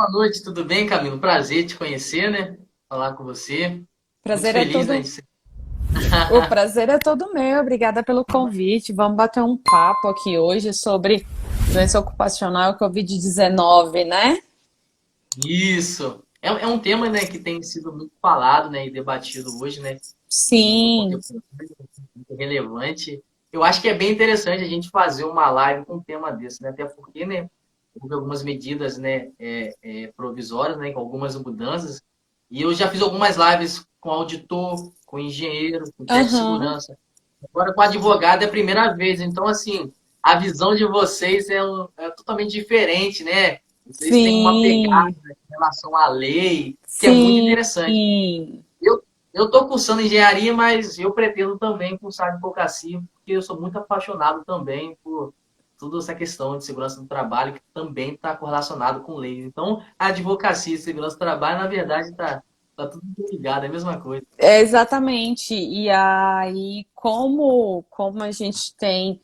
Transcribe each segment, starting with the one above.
Boa noite, tudo bem, Camilo? Prazer te conhecer, né? Falar com você. Muito Prazer é feliz, né? todo, o prazer é todo meu. Obrigada pelo convite. Vamos bater um papo aqui hoje sobre doença ocupacional e Covid-19, né? Isso. É um tema, né, que tem sido muito falado, né, e debatido hoje, né? Muito Sim. contemporâneo, muito relevante. Eu acho que é bem interessante a gente fazer uma live com um tema desse, né? Até porque, né, houve algumas medidas, né, provisórias, né, com algumas mudanças. E eu já fiz algumas lives com auditor, com engenheiro, com técnico de Aham. segurança. Agora com advogado é a primeira vez. Então, assim, a visão de vocês é totalmente diferente, né? Vocês têm uma pegada Sim. em relação à lei, que é muito Sim. interessante. Eu eu estou cursando engenharia, mas eu pretendo também cursar advocacia, porque eu sou muito apaixonado também por toda essa questão de segurança do trabalho, que também está correlacionado com lei. Então, a advocacia e segurança do trabalho, na verdade, tá tudo ligado, é a mesma coisa. É exatamente. E aí, como a gente tem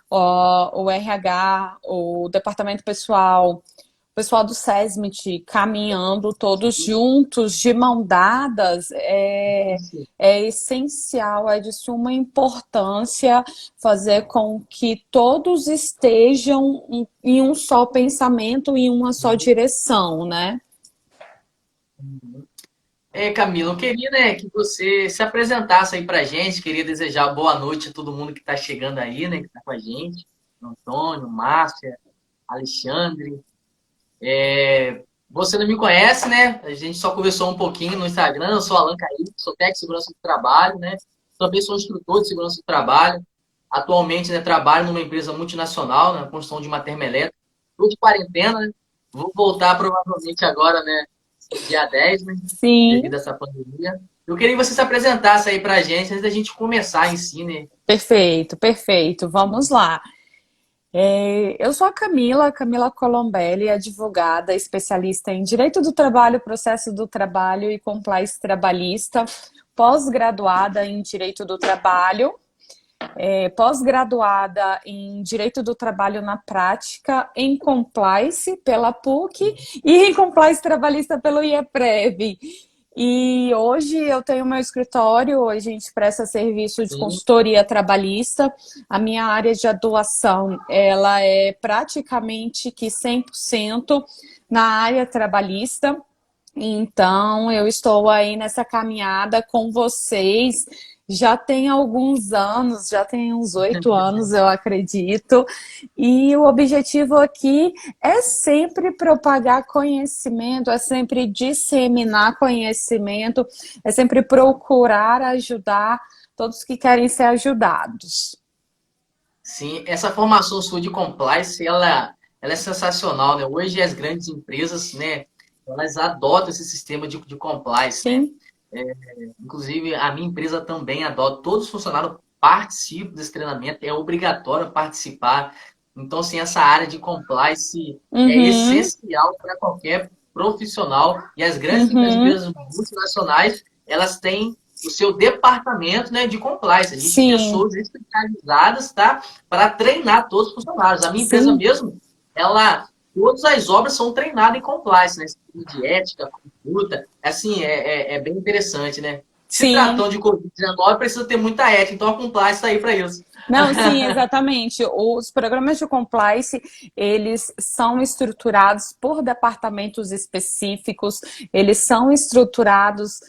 o RH, o departamento pessoal, o pessoal do SESMIT caminhando todos juntos, de mão dadas, é essencial, é de suma importância fazer com que todos estejam em um só pensamento, em uma só direção, né? Camilo, eu queria, né, que você se apresentasse aí pra gente, queria desejar boa noite a todo mundo que está chegando aí, né, que está com a gente, Antônio, Márcia, Alexandre. Você não me conhece, né? A gente só conversou um pouquinho no Instagram. Eu sou Alan Caíque, sou técnico de segurança do trabalho, né? Também sou instrutor de segurança do trabalho. Atualmente, né, trabalho numa empresa multinacional, na construção de uma termoelétrica. Estou de quarentena, né? Vou voltar provavelmente agora, né? Dia 10, né? Sim, Devido a essa pandemia. Eu queria que você se apresentasse aí pra gente, antes da gente começar em si, né? perfeito, perfeito. Vamos lá. Eu sou a Camila Colombelli, advogada, especialista em Direito do Trabalho, Processo do Trabalho e Compliance Trabalhista, pós-graduada em Direito do Trabalho, pós-graduada em Direito do Trabalho na Prática, em Compliance pela PUC e em Compliance Trabalhista pelo IEPREV. E hoje eu tenho meu escritório, a gente presta serviço de Sim. consultoria trabalhista. A minha área de atuação, ela é praticamente que 100% na área trabalhista. Então, eu estou aí nessa caminhada com vocês. Já tem alguns anos, já tem uns 8 anos, eu acredito. E o objetivo aqui é sempre propagar conhecimento, é sempre disseminar conhecimento, é sempre procurar ajudar todos que querem ser ajudados. Sim, essa formação sua de compliance, ela é sensacional, né? Hoje as grandes empresas, né, elas adotam esse sistema de compliance, né? Sim. Inclusive, a minha empresa também adota, todos os funcionários participam desse treinamento, é obrigatório participar. Então, assim, essa área de compliance é Uhum, essencial para qualquer profissional. E as grandes uhum, empresas multinacionais, elas têm o seu departamento, né, de compliance. Existem sim, pessoas especializadas, tá, para treinar todos os funcionários. A minha empresa sim, mesmo, ela, todas as obras são treinadas em compliance, né, de ética, conduta. Assim, é bem interessante, né? Se sim. tratando de Covid-19, precisa ter muita ética, então a compliance está aí para isso. Não, sim, exatamente. Os programas de compliance, eles são estruturados por departamentos específicos, eles são estruturados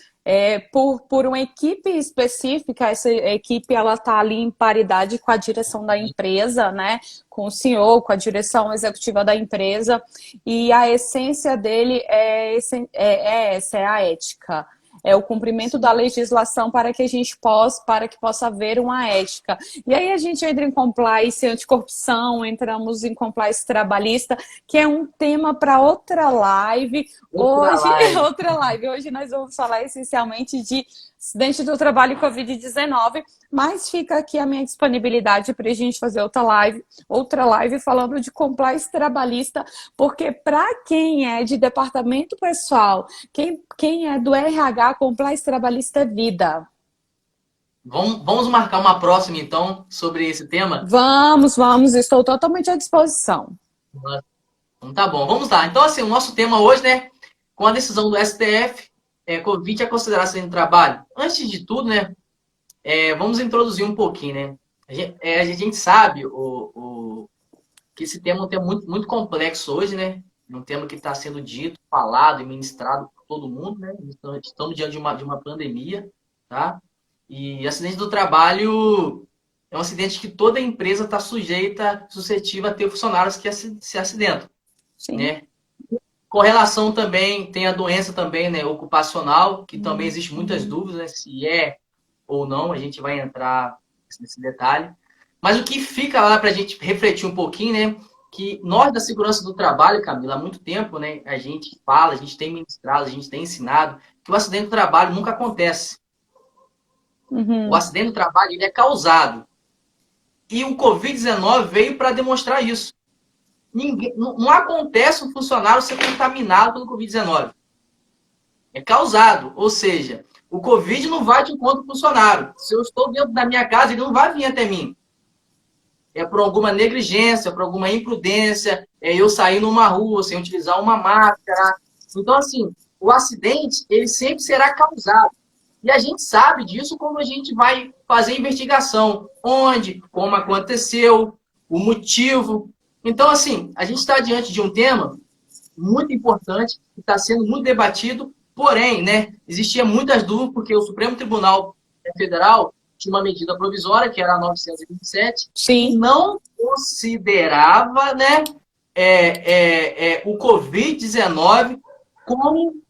por uma equipe específica. Essa equipe, ela está ali em paridade com a direção da empresa, né? Com o CEO, com a direção executiva da empresa, e a essência dele é essa, é a ética, é o cumprimento da Sim. legislação para que possa haver uma ética. E aí a gente entra em compliance anticorrupção, entramos em compliance trabalhista, que é um tema para outra live. Outra Hoje, live. outra live. Hoje nós vamos falar essencialmente de acidente do trabalho e Covid-19, mas fica aqui a minha disponibilidade para a gente fazer outra live falando de compliance trabalhista, porque para quem é de departamento pessoal, quem é do RH, compliance trabalhista é vida. Vamos marcar uma próxima, então, sobre esse tema? Vamos, estou totalmente à disposição. Então tá bom, vamos lá. Então, assim, o nosso tema hoje, né? Com a decisão do STF, Covid é considerado acidente de trabalho. Antes de tudo, né? Vamos introduzir um pouquinho, né? A gente sabe que esse tema é um tema muito, muito complexo hoje, né? É um tema que está sendo dito, falado e ministrado por todo mundo, né? Estamos diante de uma pandemia, tá? E acidente do trabalho é um acidente que toda empresa está sujeita, suscetível a ter funcionários que se acidentam, Sim. né? Com relação também, tem a doença também, né, ocupacional, que também existe muitas dúvidas, né, se é ou não, a gente vai entrar nesse detalhe. Mas o que fica lá para a gente refletir um pouquinho, né, que nós da segurança do trabalho, Camila, há muito tempo, né, a gente fala, a gente tem ministrado, a gente tem ensinado que o acidente do trabalho nunca acontece. O Uhum. acidente do trabalho ele é causado. E o Covid-19 veio para demonstrar isso. Não acontece um funcionário ser contaminado pelo Covid-19. É causado. Ou seja, o Covid não vai de encontro ao funcionário. Se eu estou dentro da minha casa, ele não vai vir até mim. É por alguma negligência, por alguma imprudência, eu sair numa rua sem utilizar uma máscara. Então, assim, o acidente, ele sempre será causado. E a gente sabe disso quando a gente vai fazer investigação. Onde, como aconteceu, o motivo. Então, assim, a gente está diante de um tema muito importante, que está sendo muito debatido, porém, né, existia muitas dúvidas, porque o Supremo Tribunal Federal tinha uma medida provisória, que era a 927, que Sim. não considerava, né, o Covid-19 como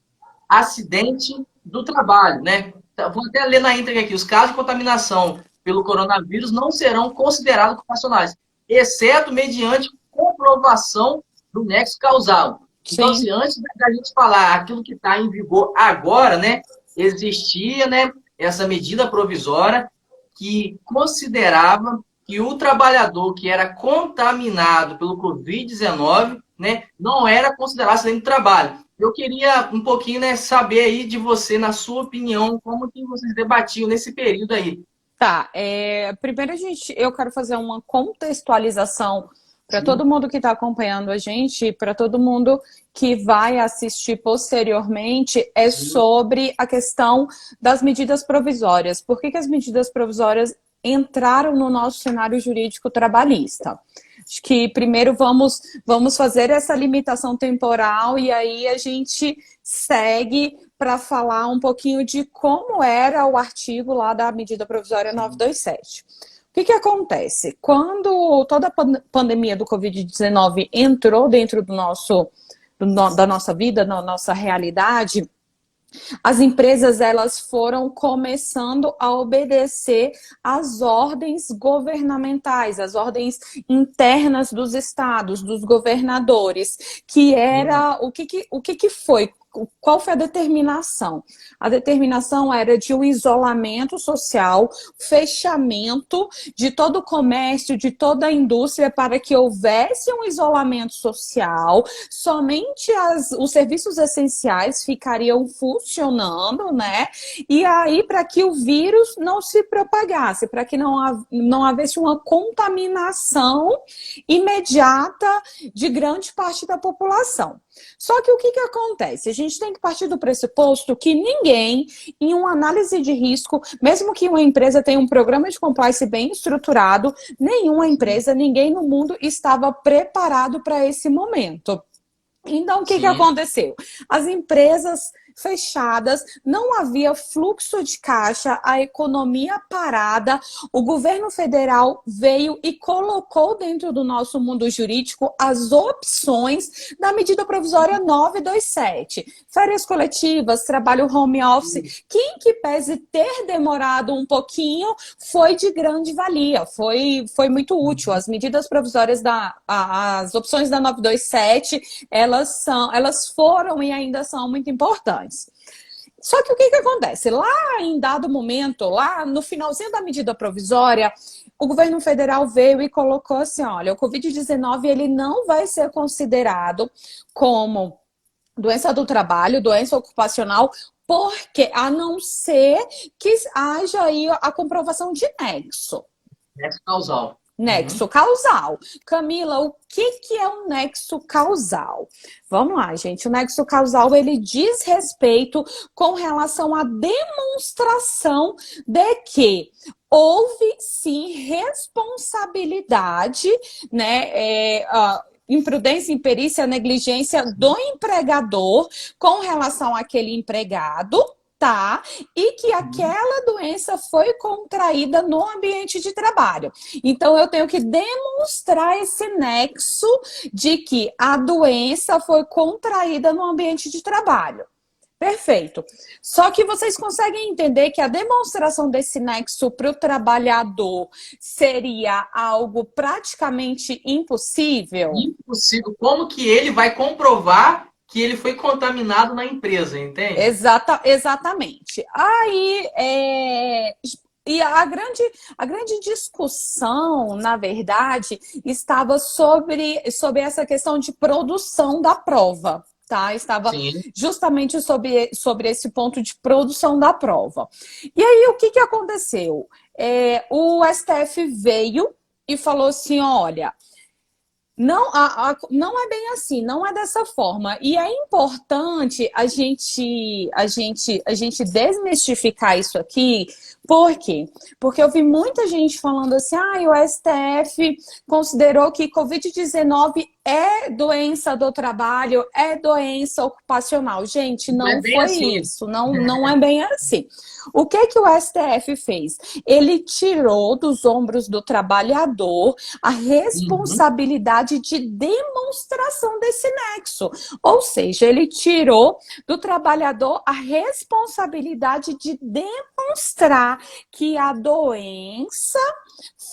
acidente do trabalho, né? Vou até ler na íntegra aqui. Os casos de contaminação pelo coronavírus não serão considerados ocupacionais, exceto mediante comprovação do nexo causal. Então, Sim. se antes da gente falar aquilo que está em vigor agora, né, existia, né, essa medida provisória que considerava que o trabalhador que era contaminado pelo Covid-19, né, não era considerado acidente de trabalho. Eu queria um pouquinho, né, saber aí de você, na sua opinião, como que vocês debatiam nesse período aí. Tá, primeiro eu quero fazer uma contextualização para Sim. todo mundo que está acompanhando a gente, para todo mundo que vai assistir posteriormente, é Sim. sobre a questão das medidas provisórias. Por que as medidas provisórias entraram no nosso cenário jurídico trabalhista? Acho que primeiro vamos fazer essa limitação temporal e aí a gente segue para falar um pouquinho de como era o artigo lá da medida provisória Sim. 927. O que acontece? Quando toda a pandemia do Covid-19 entrou dentro da nossa vida, da nossa realidade, as empresas elas foram começando a obedecer às ordens governamentais, às ordens internas dos estados, dos governadores, que Sim. era o que foi? Qual foi a determinação? A determinação era de um isolamento social, fechamento de todo o comércio, de toda a indústria, para que houvesse um isolamento social, somente os serviços essenciais ficariam funcionando, né? E aí, para que o vírus não se propagasse, para que não houvesse uma contaminação imediata de grande parte da população. Só que o que acontece? A gente tem que partir do pressuposto que ninguém, em uma análise de risco, mesmo que uma empresa tenha um programa de compliance bem estruturado, nenhuma empresa, ninguém no mundo estava preparado para esse momento. Então, o que Sim. aconteceu? As empresas fechadas, não havia fluxo de caixa, a economia parada, o governo federal veio e colocou dentro do nosso mundo jurídico as opções da medida provisória 927. Férias coletivas, trabalho home office, que em que pese ter demorado um pouquinho, foi de grande valia, foi muito útil. As medidas provisórias, as opções da 927, elas foram e ainda são muito importantes. Só que o que acontece? Lá em dado momento, lá no finalzinho da medida provisória, o governo federal veio e colocou assim, olha, o Covid-19 ele não vai ser considerado como doença do trabalho, doença ocupacional, porque a não ser que haja aí a comprovação de nexo. Nexo causal. Nexo causal. Camila, o que é um nexo causal? Vamos lá, gente. O nexo causal, ele diz respeito com relação à demonstração de que houve, sim, responsabilidade, né, imprudência, imperícia, negligência do empregador com relação àquele empregado, tá? E que aquela doença foi contraída no ambiente de trabalho. Então, eu tenho que demonstrar esse nexo de que a doença foi contraída no ambiente de trabalho. Perfeito. Só que vocês conseguem entender que a demonstração desse nexo para o trabalhador seria algo praticamente impossível? Impossível. Como que ele vai comprovar que ele foi contaminado na empresa, entende? Exatamente. Aí, e a grande discussão, na verdade, estava sobre essa questão de produção da prova. Tá? Estava Sim. justamente sobre esse ponto de produção da prova. E aí, o que aconteceu? O STF veio e falou assim, olha, não é bem assim, não é dessa forma. E é importante a gente desmistificar isso aqui. Por quê? Porque eu vi muita gente falando assim, o STF considerou que Covid-19 é doença do trabalho, é doença ocupacional. Gente, Não é não bem foi assim. isso, não é bem assim. O que o STF fez? Ele tirou dos ombros do trabalhador a responsabilidade de demonstração desse nexo. Ou seja, ele tirou do trabalhador a responsabilidade de demonstrar que a doença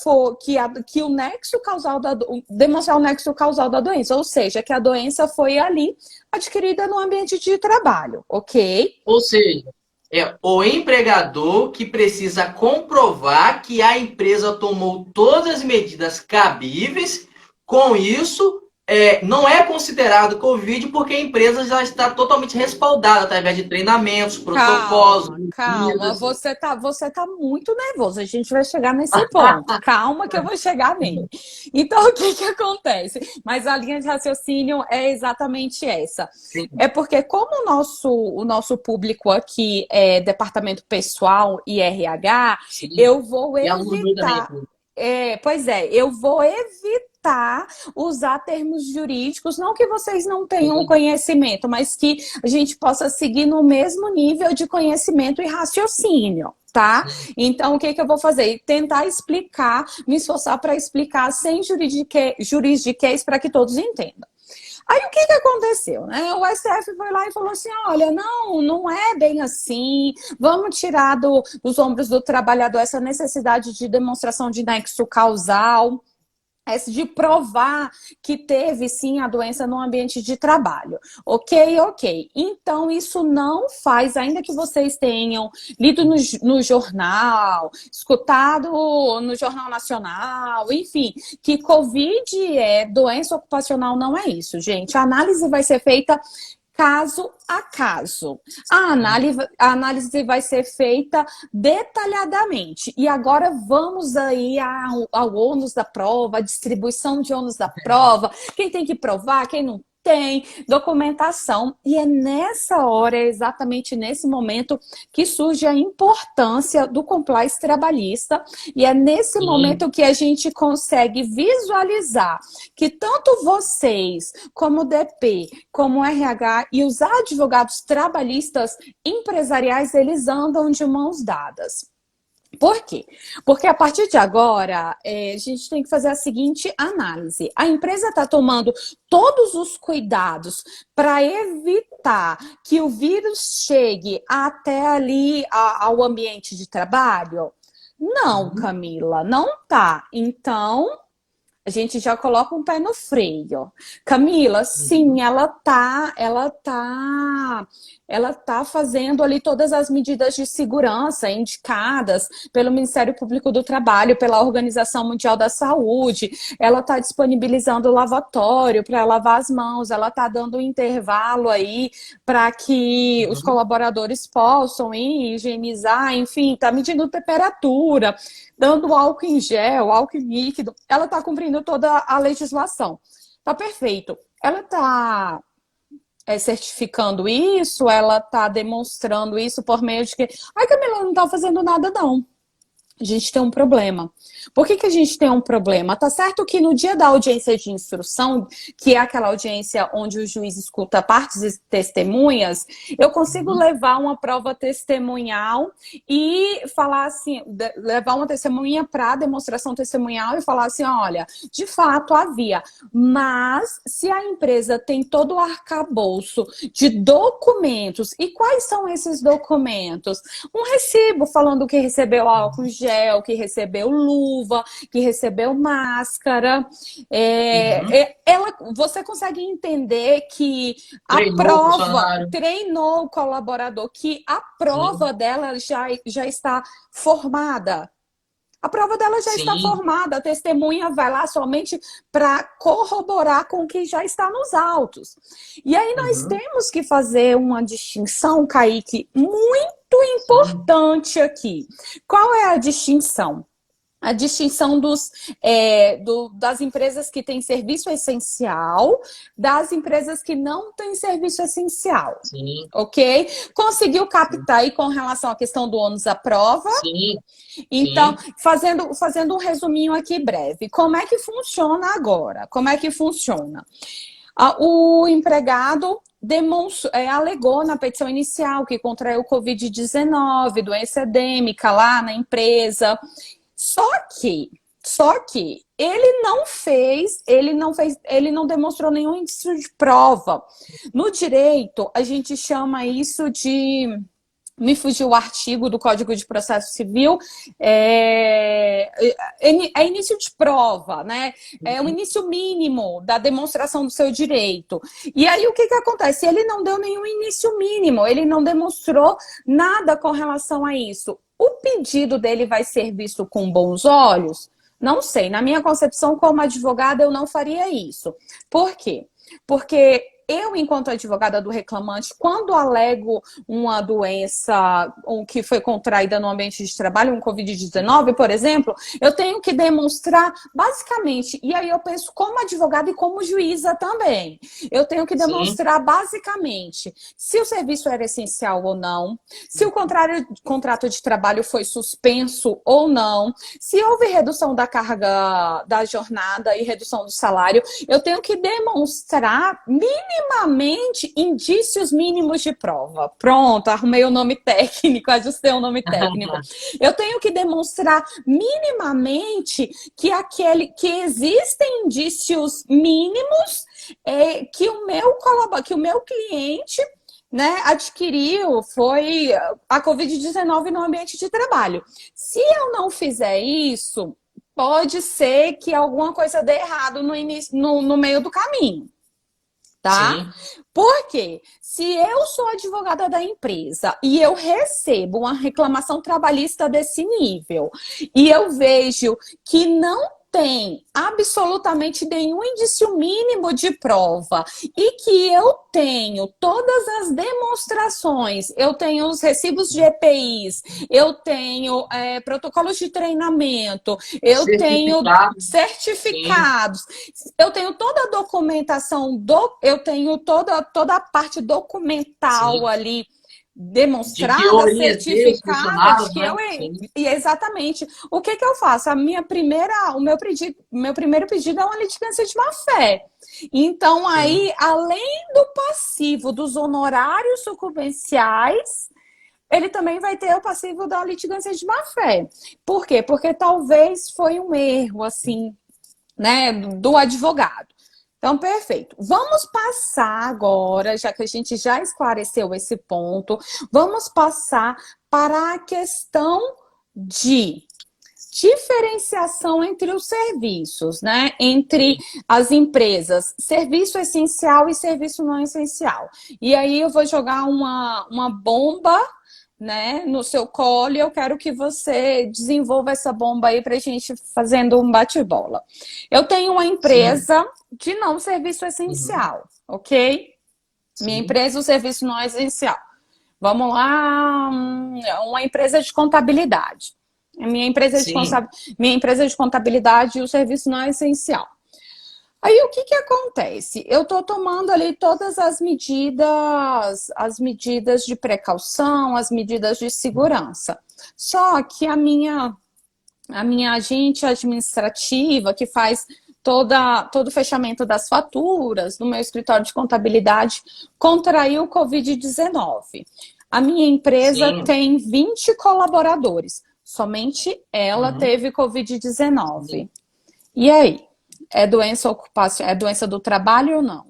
for, que o nexo causal demonstrar o nexo causal da doença, ou seja, que a doença foi ali adquirida no ambiente de trabalho, ok? Ou seja, é o empregador que precisa comprovar que a empresa tomou todas as medidas cabíveis. Com isso, não é considerado Covid porque a empresa já está totalmente respaldada através de treinamentos, protocolos, Calma, medidas. você tá muito nervoso. A gente vai chegar nesse ponto. Calma que eu vou chegar nele. Então, o que acontece? Mas a linha de raciocínio é exatamente essa. Sim. É porque como o nosso público aqui é departamento pessoal e RH, Sim. eu vou E aluno meu evitar... também. eu vou evitar usar termos jurídicos, não que vocês não tenham conhecimento, mas que a gente possa seguir no mesmo nível de conhecimento e raciocínio, tá? Sim. Então, o que eu vou fazer? Tentar explicar, me esforçar para explicar sem juridiquês para que todos entendam. Aí o que aconteceu, né? O STF foi lá e falou assim, olha, não é bem assim, vamos tirar dos ombros do trabalhador essa necessidade de demonstração de nexo causal, de provar que teve, sim, a doença no ambiente de trabalho. Ok. Então, isso não faz, ainda que vocês tenham lido no jornal, escutado no Jornal Nacional, enfim, que Covid é doença ocupacional, não é isso, gente. A análise vai ser feita caso a caso. A análise vai ser feita detalhadamente. E agora vamos aí ao ônus da prova, a distribuição de ônus da prova, quem tem que provar, quem não tem, documentação. E é nessa hora, é exatamente nesse momento, que surge a importância do compliance trabalhista. E é nesse momento que a gente consegue visualizar que tanto vocês, como o DP, como o RH e os advogados trabalhistas empresariais, eles andam de mãos dadas. Por quê? Porque a partir de agora, a gente tem que fazer a seguinte análise. A empresa está tomando todos os cuidados para evitar que o vírus chegue até ali ao ambiente de trabalho? Não, Camila, não tá. Então, a gente já coloca um pé no freio. Camila, sim, ela tá fazendo ali todas as medidas de segurança indicadas pelo Ministério Público do Trabalho, pela Organização Mundial da Saúde. Ela está disponibilizando o lavatório para lavar as mãos, ela está dando um intervalo aí para que os colaboradores possam ir higienizar, enfim, está medindo temperatura, dando álcool em gel, álcool líquido. Ela está cumprindo toda a legislação. Tá perfeito. Ela está certificando isso, ela está demonstrando isso por meio de que... Ai, Camila, não está fazendo nada, não. A gente tem um problema. Por que a gente tem um problema? Tá certo que no dia da audiência de instrução, que é aquela audiência onde o juiz escuta partes e testemunhas, eu consigo levar uma prova testemunhal e falar assim, levar uma testemunha para demonstração testemunhal e falar assim, olha, de fato havia, mas se a empresa tem todo o arcabouço de documentos, e quais são esses documentos? Um recibo falando que recebeu álcool gel, que recebeu luva, que recebeu máscara. Você consegue entender que a prova treinou o colaborador, que a prova dela já está formada. A prova dela já está formada, a testemunha vai lá somente para corroborar com o que já está nos autos. E aí nós temos que fazer uma distinção, Kaique, muito importante aqui. Qual é a distinção? A distinção das empresas que têm serviço essencial, das empresas que não têm serviço essencial. Sim. Ok? Conseguiu captar aí com relação à questão do ônus à prova? Sim. Então, fazendo um resuminho aqui breve. Como é que funciona agora? Como é que funciona? O empregado alegou na petição inicial que contraiu Covid-19, doença endêmica lá na empresa. Só que ele não demonstrou nenhum indício de prova. No direito, a gente chama isso de... Me fugiu o artigo do Código de Processo Civil, é início de prova, né? É o início mínimo da demonstração do seu direito. E aí, o que acontece? Ele não deu nenhum início mínimo, ele não demonstrou nada com relação a isso. O pedido dele vai ser visto com bons olhos? Não sei. Na minha concepção, como advogada, eu não faria isso. Por quê? Porque eu, enquanto advogada do reclamante, quando alego uma doença que foi contraída no ambiente de trabalho, um Covid-19, por exemplo, eu tenho que demonstrar basicamente, e aí eu penso como advogada e como juíza também, eu tenho que demonstrar basicamente se o serviço era essencial ou não, se o contrato de trabalho foi suspenso ou não, se houve redução da carga da jornada e redução do salário, eu tenho que demonstrar minimamente indícios mínimos de prova. Pronto, arrumei o nome técnico, ajustei o nome técnico. Eu tenho que demonstrar minimamente que existem indícios mínimos que o meu cliente, né, adquiriu, foi a Covid-19 no ambiente de trabalho. Se eu não fizer isso, pode ser que alguma coisa dê errado no meio do caminho. Tá? Por quê? Se eu sou advogada da empresa e eu recebo uma reclamação trabalhista desse nível e eu vejo que não tem absolutamente nenhum indício mínimo de prova e que eu tenho todas as demonstrações, eu tenho os recibos de EPIs, eu tenho protocolos de treinamento, eu tenho certificados, eu tenho toda a documentação, eu tenho toda a parte documental ali, demonstrada, certificada, de que eu... E exatamente. O que eu faço? O meu primeiro pedido é uma litigância de má-fé. Então, aí, além do passivo dos honorários sucumbenciais, ele também vai ter o passivo da litigância de má-fé. Por quê? Porque talvez foi um erro, assim, né, do advogado. Então, perfeito. Vamos passar agora, já que a gente já esclareceu esse ponto, vamos passar para a questão de diferenciação entre os serviços, né? Entre as empresas, serviço essencial e serviço não essencial. E aí eu vou jogar uma bomba, né, no seu colo, e eu quero que você desenvolva essa bomba aí para a gente fazendo um bate-bola. Eu tenho uma Sim. empresa de não serviço Uhum. essencial, ok? Minha Sim. empresa, o serviço não é essencial. Vamos lá, uma empresa de contabilidade. Sim. Minha empresa de contabilidade, o serviço não é essencial. Aí o que que acontece? Eu estou tomando ali todas as medidas de precaução, as medidas de segurança. Só que a minha agente administrativa, que faz todo o fechamento das faturas no meu escritório de contabilidade, contraiu o Covid-19. A minha empresa Sim. tem 20 colaboradores. Somente ela Uhum. teve Sim. Covid-19. E aí? É doença ocupacional, é doença do trabalho ou não?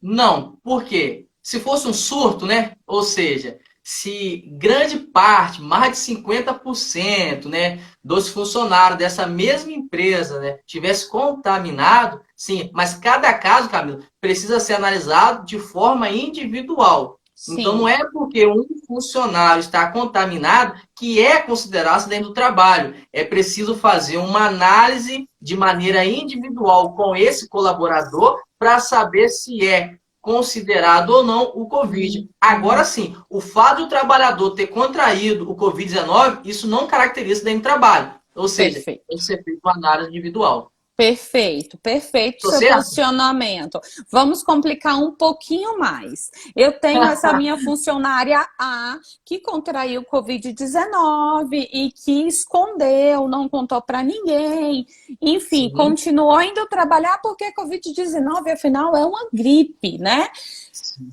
Não, por quê? Se fosse um surto, né? Ou seja, se grande parte, mais de 50%, né, dos funcionários dessa mesma empresa, né, tivesse contaminado, sim, mas cada caso, Camilo, precisa ser analisado de forma individual. Então, não Sim, é porque um funcionário está contaminado que é considerado acidente do trabalho. É preciso fazer uma análise de maneira individual com esse colaborador para saber se é considerado ou não o Covid. Agora sim, o fato do trabalhador ter contraído o Covid-19, isso não caracteriza dentro do trabalho. Ou seja, tem que perfeito. ser feita uma análise individual. Perfeito, perfeito Tô seu certo? posicionamento. Vamos complicar um pouquinho mais. Eu tenho essa minha funcionária A que contraiu Covid-19 e que escondeu, não contou para ninguém. Enfim, Sim, continuou indo trabalhar porque Covid-19, afinal, é uma gripe, né? sim.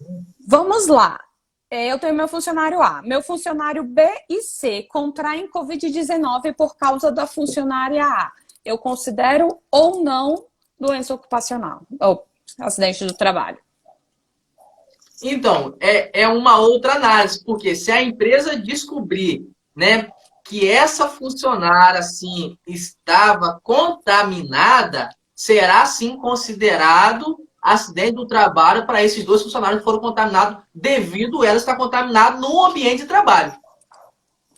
Vamos lá. Eu tenho meu funcionário A. Meu funcionário B e C contraem Covid-19 por causa da funcionária A. Eu considero ou não doença ocupacional ou acidente do trabalho. Então, é uma outra análise, porque se a empresa descobrir, né, que essa funcionária assim estava contaminada, será sim considerado acidente do trabalho para esses dois funcionários que foram contaminados devido a ela estar contaminada no ambiente de trabalho.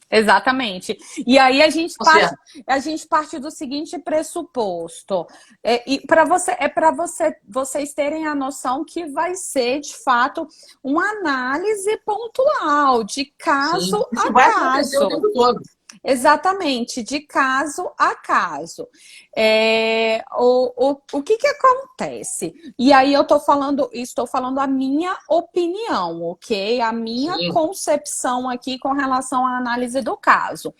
Exatamente. E aí Tá certo? a gente parte do seguinte pressuposto. E para vocês terem a noção que vai ser, de fato, uma análise pontual, de caso Sim. a Isso vai acontecer o caso. tempo todo. Exatamente, de caso a caso. O que que acontece? E aí estou falando a minha opinião, ok? A minha Sim, concepção aqui com relação à análise do caso.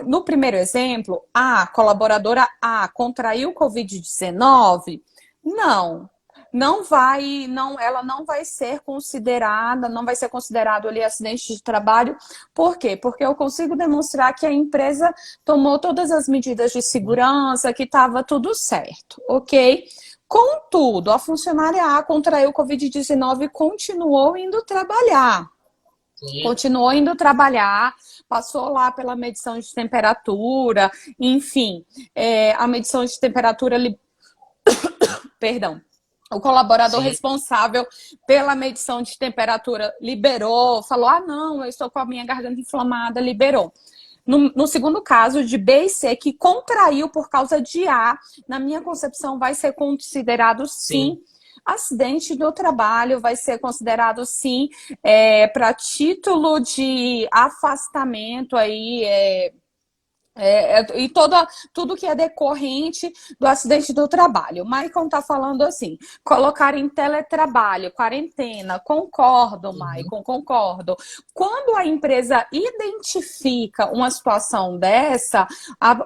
No primeiro exemplo, a colaboradora A contraiu Covid-19? Não, ela não vai ser considerada, não vai ser considerado ali acidente de trabalho. Por quê? Porque eu consigo demonstrar que a empresa tomou todas as medidas de segurança, que estava tudo certo, ok? Contudo, a funcionária A contraiu Covid-19 e sim, continuou indo trabalhar, passou lá pela medição de temperatura, enfim, a medição de temperatura, perdão, o colaborador sim, responsável pela medição de temperatura liberou, falou: ah, não, eu estou com a minha garganta inflamada, liberou. No segundo caso, de B e C, que contraiu por causa de A, na minha concepção, vai ser considerado sim sim. acidente do trabalho, vai ser considerado sim para título de afastamento aí, e tudo que é decorrente do acidente do trabalho. O Maicon está falando assim: colocar em teletrabalho, quarentena. Concordo, Uhum. Maicon, concordo. Quando a empresa identifica uma situação dessa,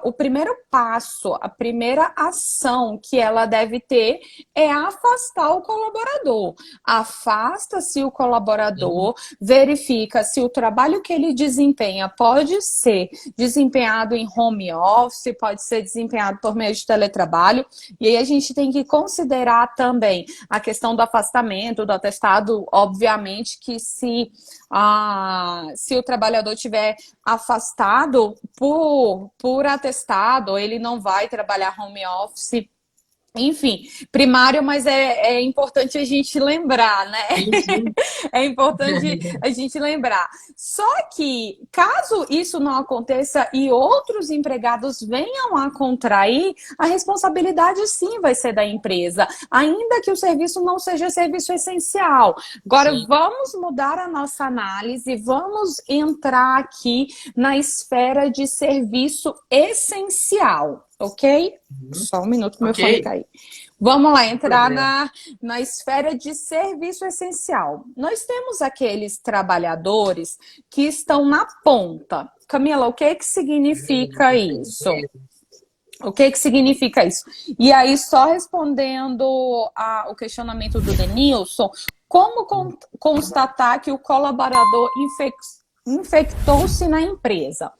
o primeiro passo, a primeira ação que ela deve ter é afastar o colaborador. Afasta-se o Sim. colaborador, verifica se o trabalho que ele desempenha pode ser desempenhado em home office, pode ser desempenhado por meio de teletrabalho, e aí a gente tem que considerar também a questão do afastamento, do atestado, obviamente que se o trabalhador tiver afastado por atestado, ele não vai trabalhar home office. Enfim, primário, mas é importante a gente lembrar, né? Sim, sim. É importante a gente lembrar. Só que, caso isso não aconteça e outros empregados venham a contrair, a responsabilidade sim vai ser da empresa, ainda que o serviço não seja serviço essencial. Agora, Sim. vamos mudar a nossa análise, vamos entrar aqui na esfera de serviço essencial, ok? Uhum. Só um minuto, meu Ok, fone cair. Vamos lá, sem entrar problema. na esfera de serviço essencial. Nós temos aqueles trabalhadores que estão na ponta. Camila, o que significa isso? O que significa isso? E aí, só respondendo o questionamento do Denilson, como constatar que o colaborador infectou-se na empresa?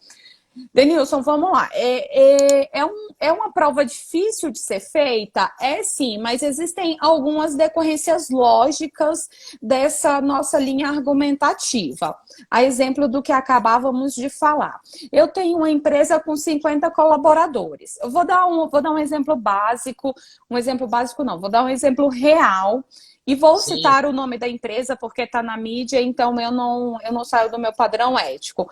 Denilson, vamos lá. É uma prova difícil de ser feita? É sim, mas existem algumas decorrências lógicas dessa nossa linha argumentativa. A exemplo do que acabávamos de falar. Eu tenho uma empresa com 50 colaboradores. Eu vou dar um exemplo básico. Vou dar um exemplo real. E vou Sim, citar o nome da empresa porque está na mídia, então eu não saio do meu padrão ético.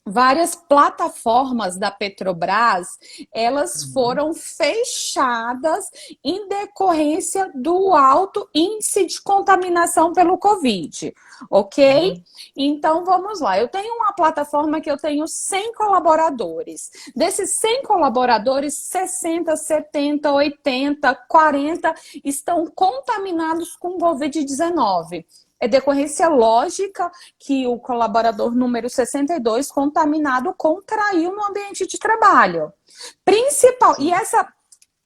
Várias plataformas da Petrobras, elas foram fechadas em decorrência do alto índice de contaminação pelo Covid, ok? sim, Então, vamos lá. Eu tenho uma plataforma que eu tenho 100 colaboradores. Desses 100 colaboradores, 60, 70, 80, 40 estão contaminados com Covid-19. É decorrência lógica que o colaborador número 62 contaminado contraiu no ambiente de trabalho.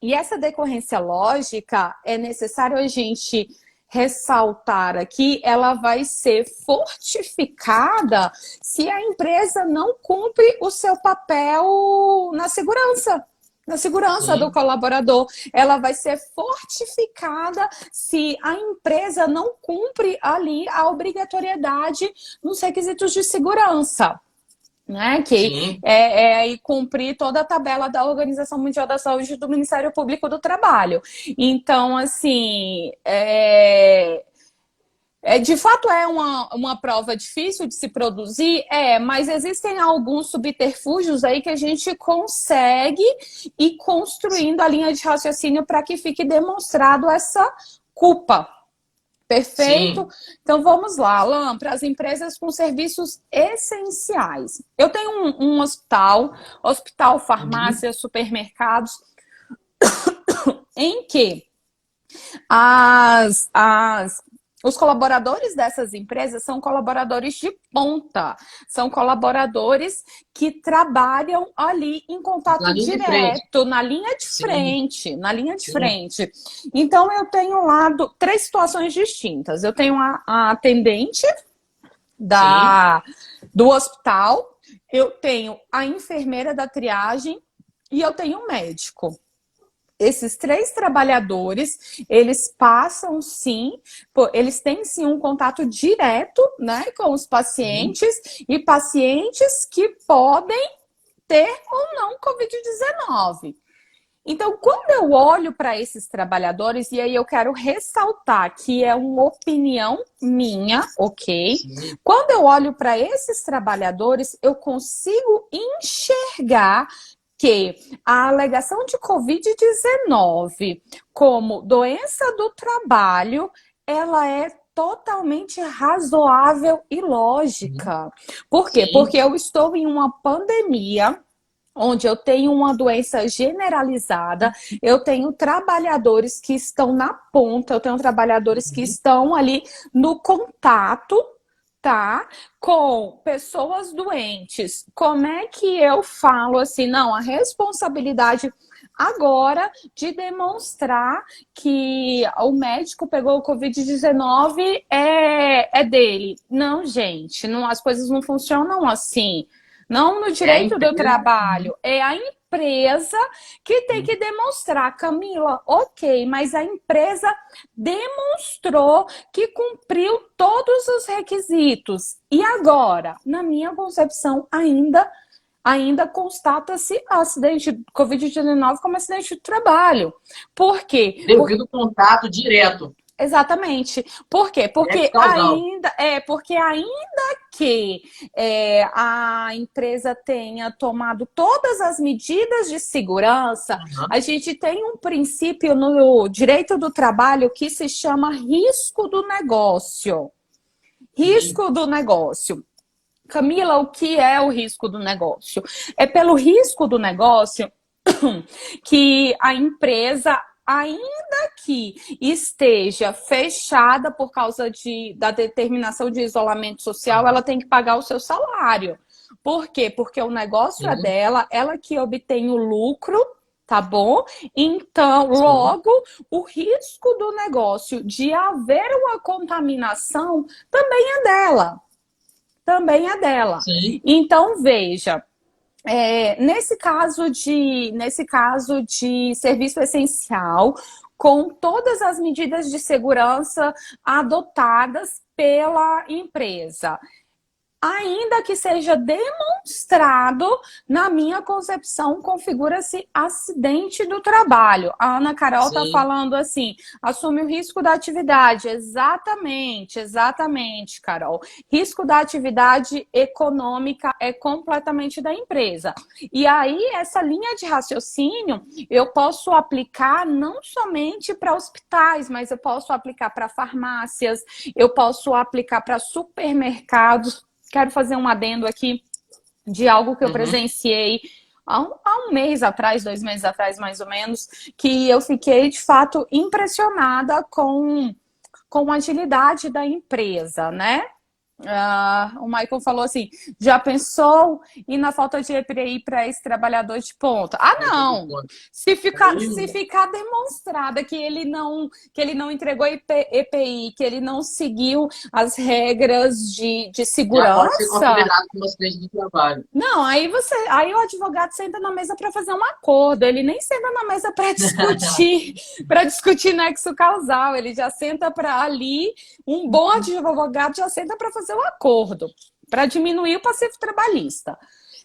E essa decorrência lógica é necessário a gente ressaltar aqui, ela vai ser fortificada se a empresa não cumpre o seu papel na segurança do sim, colaborador. Ela vai ser fortificada se a empresa não cumpre ali a obrigatoriedade nos requisitos de segurança. Né, que sim, é cumprir toda a tabela da Organização Mundial da Saúde e do Ministério Público do Trabalho. Então, assim, de fato é uma prova difícil de se produzir, mas existem alguns subterfúgios aí que a gente consegue ir construindo a linha de raciocínio para que fique demonstrado essa culpa. Perfeito? sim. Então vamos lá, Alan, para as empresas com serviços essenciais. Eu tenho um hospital, Uhum. farmácia, supermercados, em que as, as os colaboradores dessas empresas são colaboradores de ponta, são colaboradores que trabalham ali em contato Na linha de frente. direto, na linha de Sim, frente, na linha de sim, frente. Então, eu tenho lá três situações distintas. Eu tenho a atendente sim, do hospital, eu tenho a enfermeira da triagem e eu tenho o médico. Esses três trabalhadores, eles passam sim, eles têm sim um contato direto, né, com os sim, pacientes e pacientes que podem ter ou não Covid-19. Então, quando eu olho para esses trabalhadores, e aí eu quero ressaltar que é uma opinião minha, ok? sim. Quando eu olho para esses trabalhadores, eu consigo enxergar que a alegação de Covid-19 como doença do trabalho, ela é totalmente razoável e Uhum. lógica. Por quê? Sim, Porque eu estou em uma pandemia onde eu tenho uma doença generalizada, eu tenho trabalhadores que estão na ponta, eu tenho trabalhadores que uhum. estão ali no contato, tá? Com pessoas doentes. Como é que eu falo assim, não, a responsabilidade agora de demonstrar que o médico pegou o Covid-19 é dele. Não, gente, não, as coisas não funcionam assim. Não no É a direito do empresa. trabalho, é a empresa que tem que demonstrar, Camila, ok, mas a empresa demonstrou que cumpriu todos os requisitos. E agora, na minha concepção, ainda constata-se acidente de Covid-19 como acidente de trabalho. Por quê? Devido ao contato direto, Exatamente. Por quê? nexo causal. Porque ainda que a empresa tenha tomado todas as medidas de segurança, Aham, a gente tem um princípio no direito do trabalho que se chama risco do negócio. sim, Risco do negócio. Camila, o que é o risco do negócio? É pelo risco do negócio que a empresa, ainda que esteja fechada por causa da determinação de isolamento social, ela aham, tem que pagar o seu salário. Por quê? Porque o negócio é sim, dela, ela que obtém o lucro, tá bom? Então, sim, logo, o risco do negócio de haver uma contaminação também é dela. Também é dela. sim, Então, veja, nesse caso de serviço essencial, com todas as medidas de segurança adotadas pela empresa, ainda que seja demonstrado, na minha concepção, configura-se acidente do trabalho. A Ana Carol está sim. falando assim, assume o risco da atividade. Exatamente, exatamente, Carol. Risco da atividade econômica é completamente da empresa. E aí, essa linha de raciocínio, eu posso aplicar não somente para hospitais, mas eu posso aplicar para farmácias, eu posso aplicar para supermercados. Quero fazer um adendo aqui de algo que eu Uhum. presenciei há um mês atrás, 2 meses atrás, mais ou menos, que eu fiquei, de fato, impressionada com a agilidade da empresa, né? O Michael falou assim: já pensou ir na falta de EPI para esse trabalhador de ponta? Ah, Conta do não! ponto. Se Aí, ficar demonstrada que ele não entregou EPI, que ele não seguiu as regras de já pode ser segurança, considerado como acidente de trabalho. não, aí o advogado senta na mesa para fazer um acordo, ele nem senta na mesa para discutir nexo causal, ele já senta para ali, um bom advogado já senta para fazer um acordo, para diminuir o passivo trabalhista.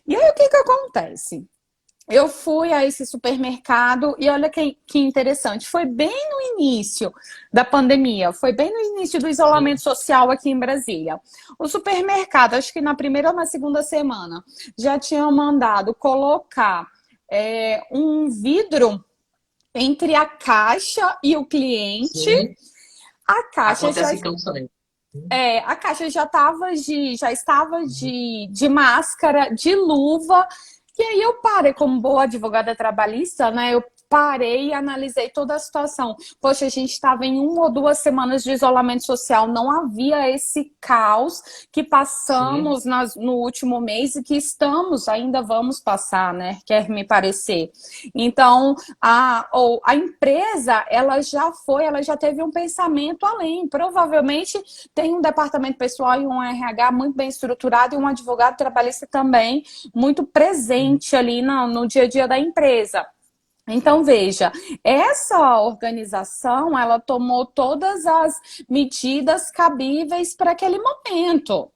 E aí o que acontece? Eu fui a esse supermercado e olha que interessante, foi bem no início da pandemia, foi bem no início do isolamento Sim, social aqui em Brasília. O supermercado, acho que na primeira ou na segunda semana, já tinham mandado colocar um vidro entre a caixa e o cliente. sim. A caixa já, Acontece em campos também. a caixa já estava de máscara, de luva. E aí eu parei, como boa advogada trabalhista, né? Eu parei e analisei toda a situação. Poxa, a gente estava em 1 ou 2 semanas de isolamento social, não havia esse caos que Sim, passamos no último mês e que ainda vamos passar, né? Quer me parecer. Então, a empresa, ela já teve um pensamento além. Provavelmente tem um departamento pessoal e um RH muito bem estruturado e um advogado trabalhista também muito sim. presente ali no dia a dia da empresa. Então, veja, essa organização, ela tomou todas as medidas cabíveis para aquele momento.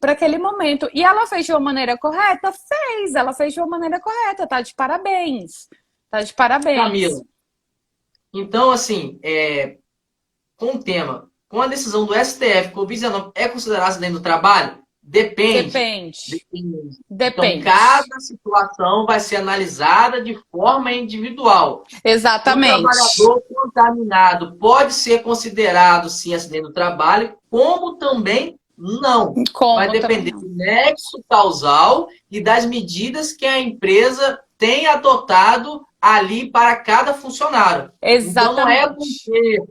Para aquele momento. E ela fez de uma maneira correta? Fez. Ela fez de uma maneira correta. Tá de parabéns. Tá de parabéns. Camila, então, assim, com o tema, com a decisão do STF, Covid-19 é considerado acidente do trabalho? Depende. Depende. Depende. Então, Depende. cada situação vai ser analisada de forma individual. O Exatamente. trabalhador contaminado pode ser considerado, sim, acidente do trabalho, como também não. Vai Como também depender não. do nexo causal e das medidas que a empresa tem adotado ali para cada funcionário. Então, não é Exatamente. porque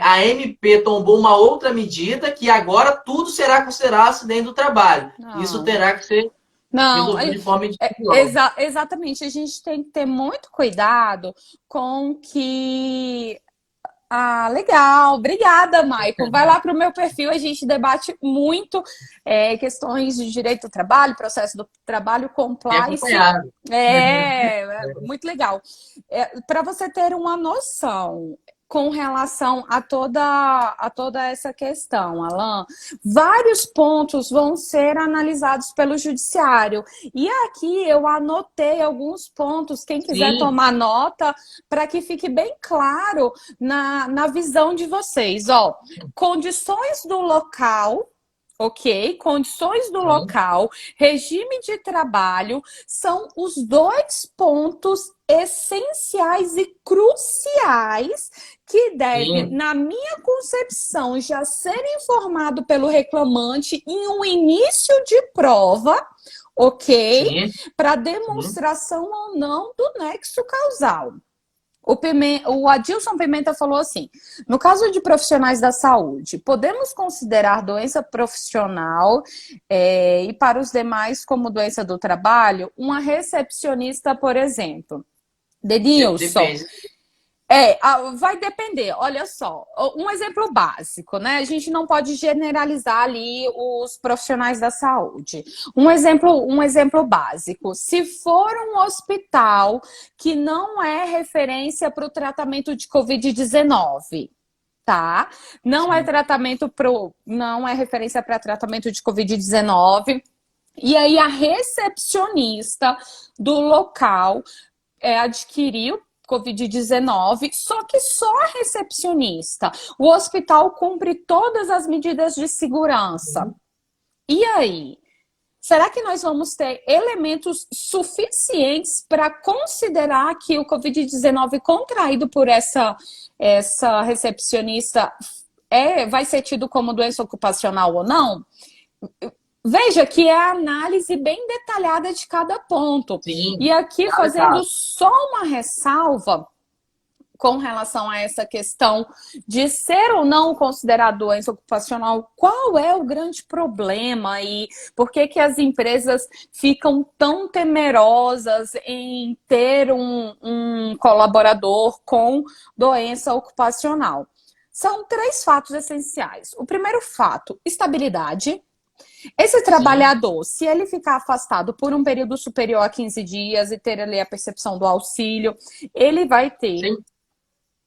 a MP tombou uma outra medida que agora tudo será considerado acidente do trabalho. Isso Não. terá que ser Não, resolvido de forma individual. exatamente. A gente tem que ter muito cuidado com que Ah, legal. Obrigada, Maicon. Vai lá para o meu perfil, a gente debate muito questões de direito do trabalho, processo do trabalho, Tem compliance. acompanhado. Muito legal. Para você ter uma noção com relação a toda essa questão, Alan, vários pontos vão ser analisados pelo judiciário. E aqui eu anotei alguns pontos, quem quiser Sim, tomar nota, para que fique bem claro na visão de vocês. Ó, condições do local. Ok, condições do sim, local, regime de trabalho são os dois pontos essenciais e cruciais que deve, sim, na minha concepção, já ser informado pelo reclamante em um início de prova, ok? sim, Para sim. demonstração ou não do nexo causal. O Adilson Pimenta falou assim: no caso de profissionais da saúde, podemos considerar doença profissional e para os demais como doença do trabalho, uma recepcionista, por exemplo. Denilson, Depende. vai depender. Olha só, um exemplo básico, né? A gente não pode generalizar ali os profissionais da saúde. Um exemplo básico. Se for um hospital que não é referência para o tratamento de Covid-19, tá? Sim, Não é referência para tratamento de Covid-19. E aí a recepcionista do local adquiriu Covid-19, só que só a recepcionista. O hospital cumpre todas as medidas de segurança. E aí? Será que nós vamos ter elementos suficientes para considerar que o Covid-19 contraído por essa recepcionista vai ser tido como doença ocupacional ou não? Veja que é a análise bem detalhada de cada ponto. E sim. aqui, Cada fazendo caso. só uma ressalva com relação a essa questão de ser ou não considerado doença ocupacional, qual é o grande problema e por que que as empresas ficam tão temerosas em ter um colaborador com doença ocupacional? São três fatos essenciais. O primeiro fato, estabilidade. Esse Sim, trabalhador, se ele ficar afastado por um período superior a 15 dias e ter ali a percepção do auxílio, ele vai ter. sim.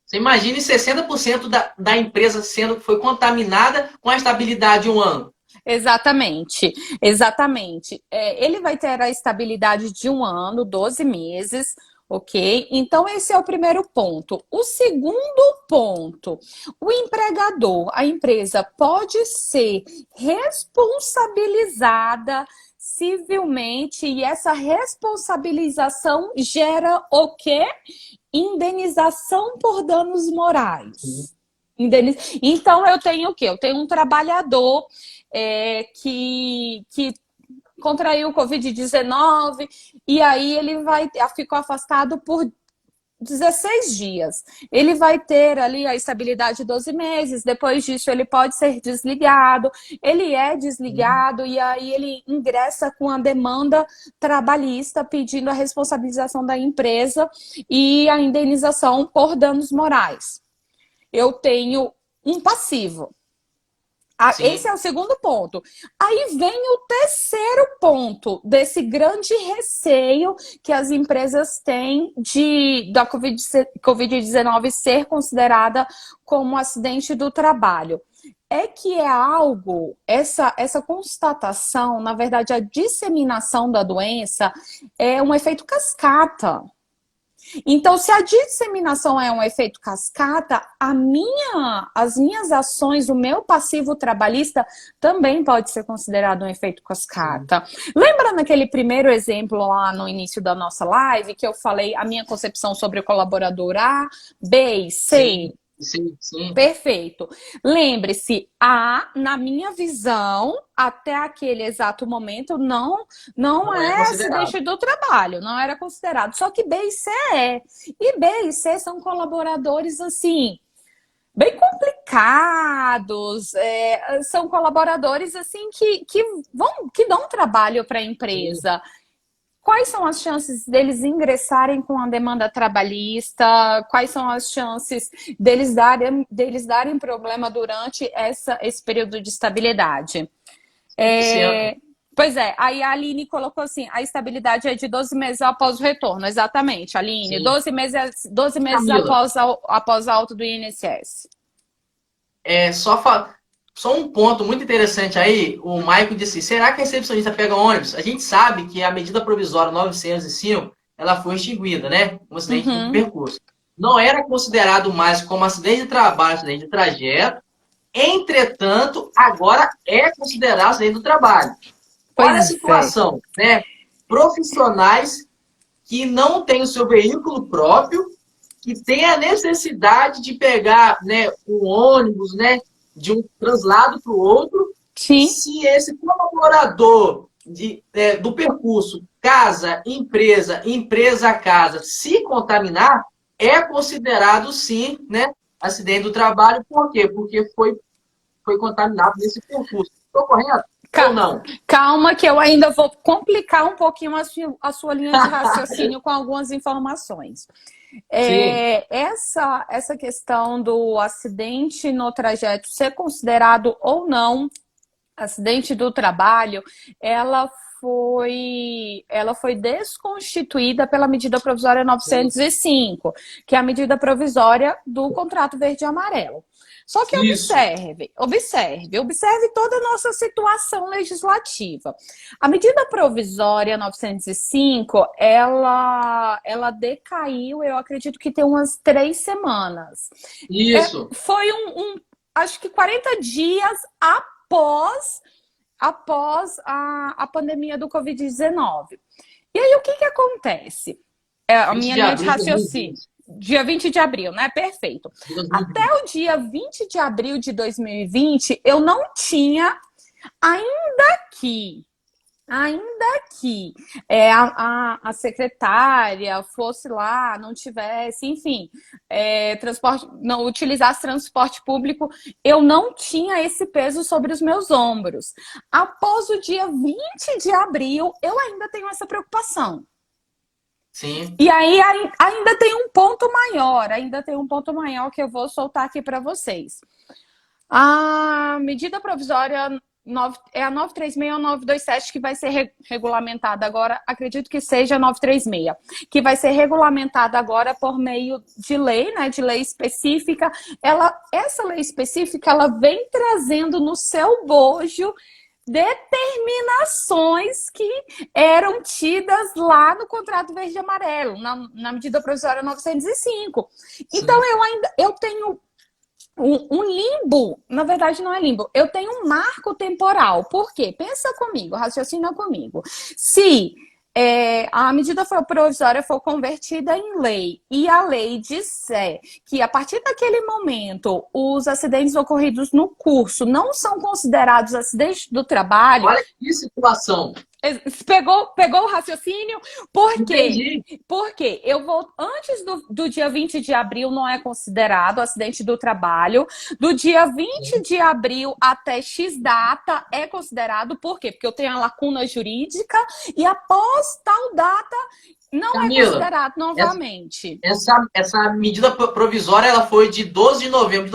Você imagine 60% da empresa foi contaminada com a estabilidade de um ano. Exatamente, exatamente. Ele vai ter a estabilidade de um ano, 12 meses, ok? Então, esse é o primeiro ponto. O segundo ponto, o empregador, a empresa pode ser responsabilizada civilmente e essa responsabilização gera o quê? Indenização por danos Sim, morais. Então, eu tenho o quê? Eu tenho um trabalhador que contraiu o Covid-19 e aí ele ficou afastado por 16 dias. Ele vai ter ali a estabilidade de 12 meses, depois disso ele pode ser desligado, ele é sim, desligado e aí ele ingressa com a demanda trabalhista pedindo a responsabilização da empresa e a indenização por danos morais. Eu tenho um passivo. Esse sim, é o segundo ponto. Aí vem o terceiro ponto desse grande receio que as empresas têm da Covid-19 ser considerada como um acidente do trabalho. É que é algo, essa constatação, na verdade, a disseminação da doença é um efeito cascata. Então, se a disseminação é um efeito cascata, as minhas ações, o meu passivo trabalhista também pode ser considerado um efeito sim, cascata. Lembra naquele primeiro exemplo lá no início da nossa live que eu falei a minha concepção sobre o colaborador A, B e C? sim, sim, sim. Perfeito. Lembre-se, A, na minha visão, até aquele exato momento, não Não é é considerado. acidente do trabalho, não era considerado. Só que B e C é. E B e C são colaboradores, assim, bem complicados, são colaboradores, assim, que dão trabalho para a Sim, empresa. quais são as chances deles ingressarem com a demanda trabalhista? Quais são as chances deles darem problema durante esse período de estabilidade? 100%. Pois é, aí a Aline colocou assim, a estabilidade é de 12 meses após o retorno. Exatamente, Aline, Sim. 12 meses Camila, após a alta do INSS. só um ponto muito interessante aí, o Maico disse, será que a recepcionista pega ônibus? A gente sabe que a medida provisória 905, ela foi extinguida, né? Um acidente no Uhum. percurso. Não era considerado mais como acidente de trabalho, acidente de trajeto. Entretanto, agora é considerado acidente do trabalho. Olha a Pois é. situação, né? Profissionais que não têm o seu veículo próprio, que têm a necessidade de pegar, né, um ônibus, né, de um translado para o outro. Sim. Se esse colaborador do percurso casa, empresa, empresa, casa, se contaminar, é considerado, sim, né, acidente do trabalho. Por quê? Porque foi contaminado nesse percurso. Estou correto ou não? Calma que eu ainda vou complicar um pouquinho a sua linha de raciocínio com algumas informações. Sim. Essa questão do acidente no trajeto ser considerado ou não acidente do trabalho, ela foi desconstituída pela medida provisória Sim. 905, que é a medida provisória do contrato verde e amarelo. Só que Isso. observe toda a nossa situação legislativa. A medida provisória 905, ela decaiu, eu acredito que tem umas 3 semanas. Isso. Foi acho que 40 dias após a pandemia do Covid-19. E aí, o que acontece? A 20 minha de linha de abril de raciocínio. 2020. Dia 20 de abril, né? Perfeito. De Até 2020. o dia 20 de abril de 2020, eu não tinha, ainda que a secretária fosse lá, não tivesse, enfim, transporte, não utilizasse transporte público, eu não tinha esse peso sobre os meus ombros. Após o dia 20 de abril, eu ainda tenho essa preocupação. Sim. E aí ainda tem um ponto maior que eu vou soltar aqui para vocês. A medida provisória é a 936 ou 927 que vai ser regulamentada agora, acredito que seja a 936, que vai ser regulamentada agora por meio de lei, né, de lei específica. Essa lei específica, ela vem trazendo no seu bojo determinações que eram tidas lá no contrato verde e amarelo, na medida provisória 905. Então, Sim. eu tenho um limbo, na verdade não é limbo, eu tenho um marco temporal. Por quê? Pensa comigo, raciocina comigo. Se a medida provisória for convertida em lei e a lei disser que a partir daquele momento os acidentes ocorridos no curso não são considerados acidentes do trabalho. Olha que situação. Pegou o raciocínio? Por quê? Entendi. Porque eu vou antes do dia 20 de abril não é considerado acidente do trabalho. Do dia 20 Sim. de abril até X data é considerado. Por quê? Porque eu tenho a lacuna jurídica e após tal data não é Camila, considerado essa, novamente. essa medida provisória ela foi de 12 de novembro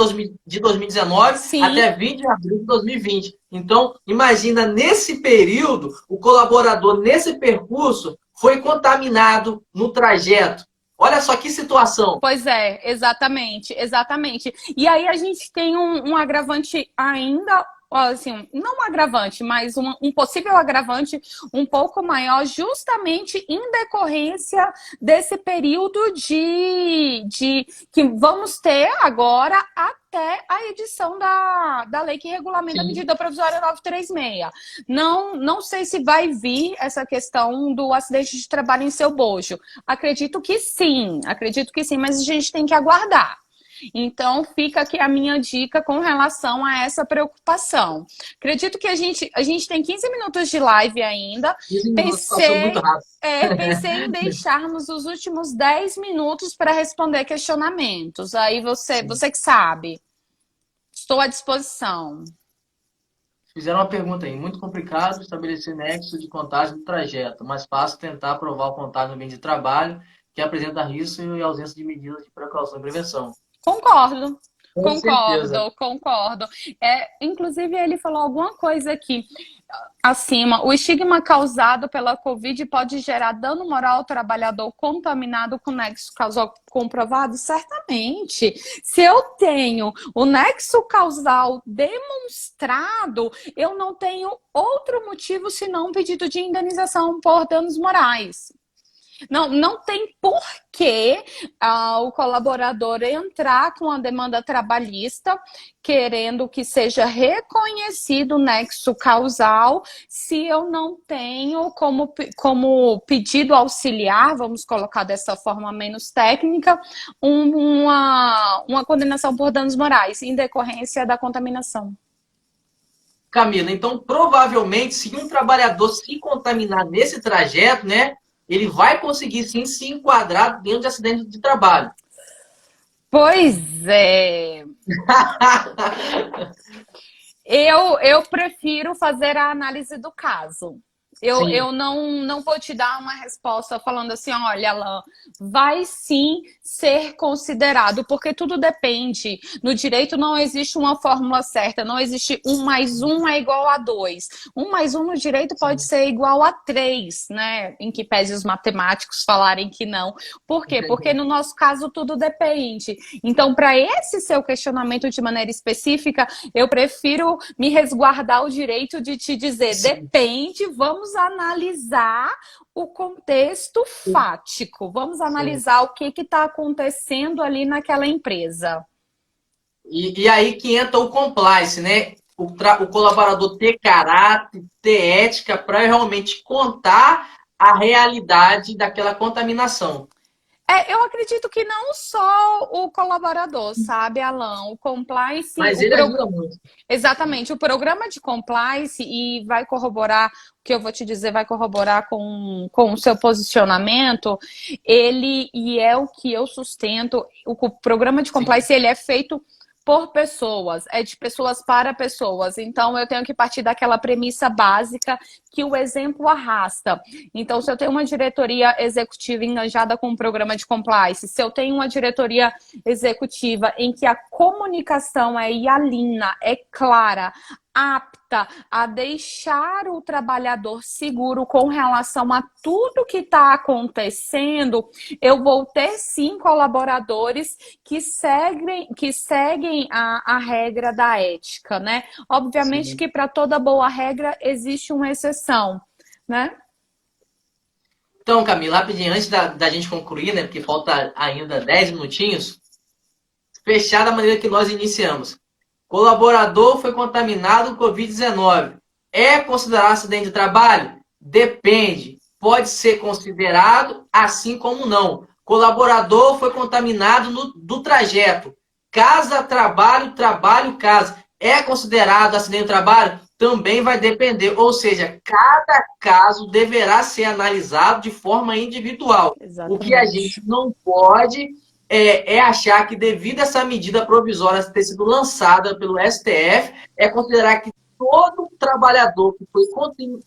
de 2019 Sim, até 20 de abril de 2020. Então, imagina, nesse período, o colaborador, nesse percurso, foi contaminado no trajeto. Olha só que situação. pois é, exatamente. E aí a gente tem um agravante ainda, assim, não um agravante, mas um possível agravante um pouco maior, justamente em decorrência desse período de que vamos ter agora até a edição da lei que regulamenta a Sim. medida provisória 936. Não sei se vai vir essa questão do acidente de trabalho em seu bojo. Acredito que sim, mas a gente tem que aguardar. Então, fica aqui a minha dica com relação a essa preocupação. Acredito que a gente tem 15 minutos de live ainda. 15 minutos, passou muito Pensei, rápido. pensei em deixarmos os últimos 10 minutos para responder questionamentos. Aí você Sim. que sabe. Estou à disposição. Fizeram uma pergunta aí. Muito complicado estabelecer nexo de contagem do trajeto, mas fácil tentar aprovar o contágio no ambiente de trabalho que apresenta risco e ausência de medidas de precaução e prevenção. Concordo, Com certeza. concordo. Inclusive, ele falou alguma coisa aqui acima. O estigma causado pela Covid pode gerar dano moral ao trabalhador contaminado com nexo causal comprovado? Certamente. Se eu tenho o nexo causal demonstrado, eu não tenho outro motivo senão um pedido de indenização por danos morais. Não tem por que o colaborador entrar com a demanda trabalhista querendo que seja reconhecido o nexo causal se eu não tenho como pedido auxiliar, vamos colocar dessa forma menos técnica, uma condenação por danos morais em decorrência da contaminação. Camila, então provavelmente se um trabalhador se contaminar nesse trajeto, né, ele vai conseguir sim se enquadrar dentro de acidente de trabalho. Pois é. Eu prefiro fazer a análise do caso. Eu não vou te dar uma resposta falando assim, olha, Alan, vai sim ser considerado, porque tudo depende. No direito não existe uma fórmula certa, não existe 1 mais 1 é igual a 2. 1 mais 1 no direito pode ser igual a 3, né? Em que pese os matemáticos falarem que não. Por quê? Porque no nosso caso tudo depende. Então, para esse seu questionamento de maneira específica, eu prefiro me resguardar o direito de te dizer, depende, vamos analisar o contexto fático, vamos analisar o que está acontecendo ali naquela empresa. E aí que entra o compliance, né? O colaborador ter caráter, ter ética para realmente contar a realidade daquela contaminação. Eu acredito que não só o colaborador, sabe, Alan? O compliance... Mas ele ajuda muito. Exatamente. O programa de compliance, e vai corroborar, o que eu vou te dizer, vai corroborar com o seu posicionamento, e é o que eu sustento, o programa de compliance, ele é feito por pessoas, é de pessoas para pessoas. Então, eu tenho que partir daquela premissa básica que o exemplo arrasta. Então, se eu tenho uma diretoria executiva engajada com um programa de compliance, se eu tenho uma diretoria executiva em que a comunicação é hialina, é clara, apta a deixar o trabalhador seguro com relação a tudo que está acontecendo, eu vou ter sim colaboradores que seguem a regra da ética, né? Obviamente que para toda boa regra existe uma exceção, né? Então, Camila, rapidinho, antes da gente concluir, né? Porque falta ainda 10 minutinhos, fechar da maneira que nós iniciamos. Colaborador foi contaminado com Covid-19. É considerado acidente de trabalho? Depende. Pode ser considerado, assim como não. Colaborador foi contaminado do trajeto. Casa, trabalho, trabalho, casa. É considerado acidente de trabalho? Também vai depender. Ou seja, cada caso deverá ser analisado de forma individual. Exatamente. O que a gente não pode achar que, devido a essa medida provisória ter sido lançada pelo STF, é considerar que todo trabalhador que foi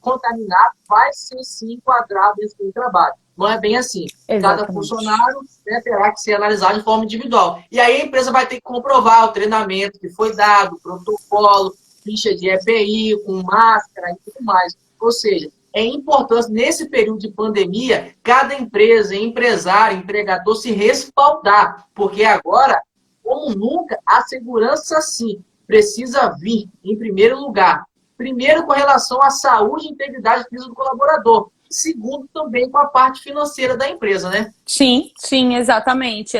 contaminado vai ser, sim, enquadrado nesse trabalho. Não é bem assim. Exatamente. Cada funcionário, né, terá que ser analisado de forma individual. E aí a empresa vai ter que comprovar o treinamento que foi dado, o protocolo, ficha de EPI, com máscara e tudo mais. Ou seja, é importante, nesse período de pandemia, cada empresa, empresário, empregador se respaldar, porque agora, como nunca, a segurança, sim, precisa vir em primeiro lugar. Primeiro, com relação à saúde e integridade física do colaborador. Segundo, também com a parte financeira da empresa, né? Sim, exatamente.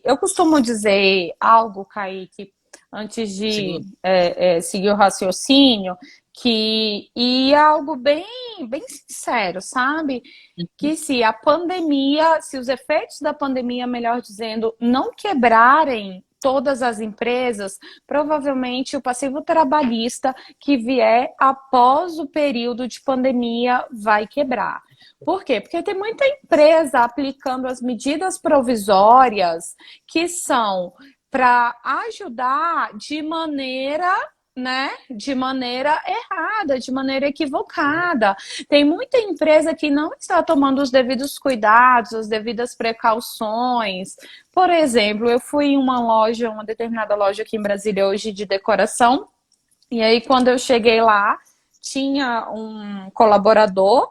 Eu costumo dizer algo, Kaique, antes de seguir o raciocínio, e é algo bem sincero, sabe? Que se os efeitos da pandemia, melhor dizendo, não quebrarem todas as empresas, provavelmente o passivo trabalhista que vier após o período de pandemia vai quebrar. Por quê? Porque tem muita empresa aplicando as medidas provisórias que são para ajudar de maneira né, de maneira errada, de maneira equivocada. Tem muita empresa que não está tomando os devidos cuidados, as devidas precauções. Por exemplo, eu fui em uma loja, uma determinada loja aqui em Brasília hoje de decoração, e aí quando eu cheguei lá, tinha um colaborador